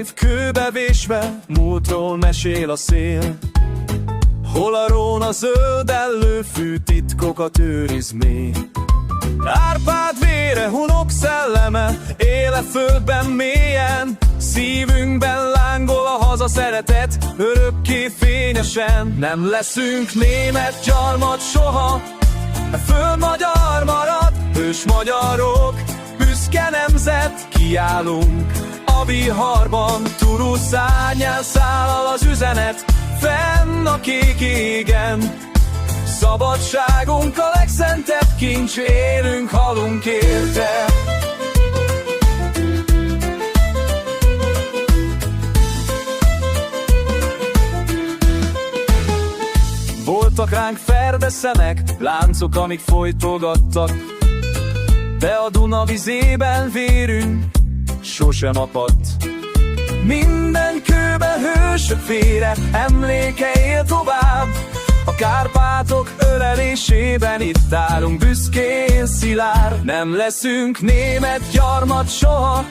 év kőbevésve, múltról mesél a szél. Hol a róna zöldellő fű titkokat őriz még. Árpád vére, Hunok szelleme, éle földben mélyen. Szívünkben lángol a haza szeretet, örökké fényesen. Nem leszünk német gyarmat soha, a föld magyar marad, hős magyarok, büszke nemzet, kiállunk a viharban. Turul szárnyán szállal az üzenet, fenn a kék égen. Szabadságunk a legszentebb kincs, élünk, halunk érte. Voltak ránk ferde szemek, láncok, amik folytogattak, de a Duna vizében vérünk sosem apadt. Minden kőben hősök vére, emléke él tovább. A Kárpátok ölelésében itt állunk büszkén szilárd. Nem leszünk német gyarmat soha,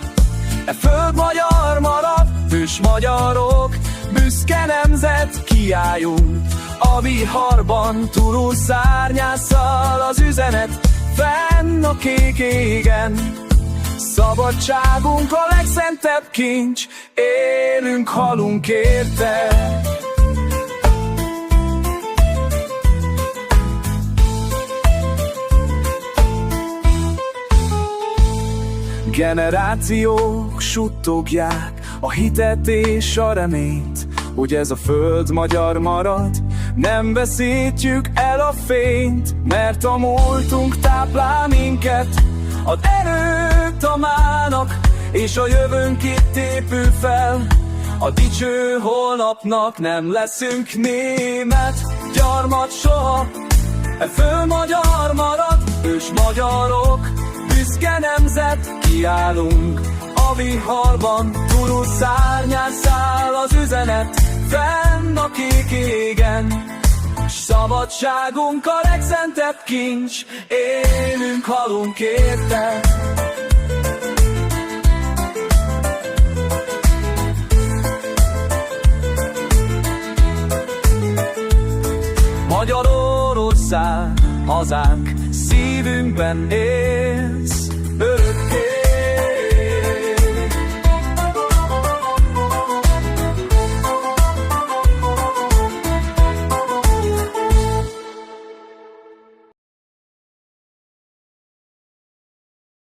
e föld magyar marad, hős magyarok, büszke nemzet, kiálljunk a viharban. Turul szárnyán száll az üzenet, fenn a kék égen. Szabadságunk a legszentebb kincs, élünk, halunk érte. Generációk suttogják a hitet és a reményt, hogy ez a föld magyar marad. Nem veszítjük el a fényt, mert a múltunk táplál minket. Ad erőt a mának, és a jövőnk itt épül fel. A dicső holnapnak nem leszünk német gyarmat soha, e föld magyar marad, ős magyarok, büszke nemzet, kiállunk a viharban. Turul szárnyán száll az üzenet, fenn a kék égen. Szabadságunk a legszentebb kincs, élünk, halunk érte. Magyarország, hazánk, szívünkben élsz.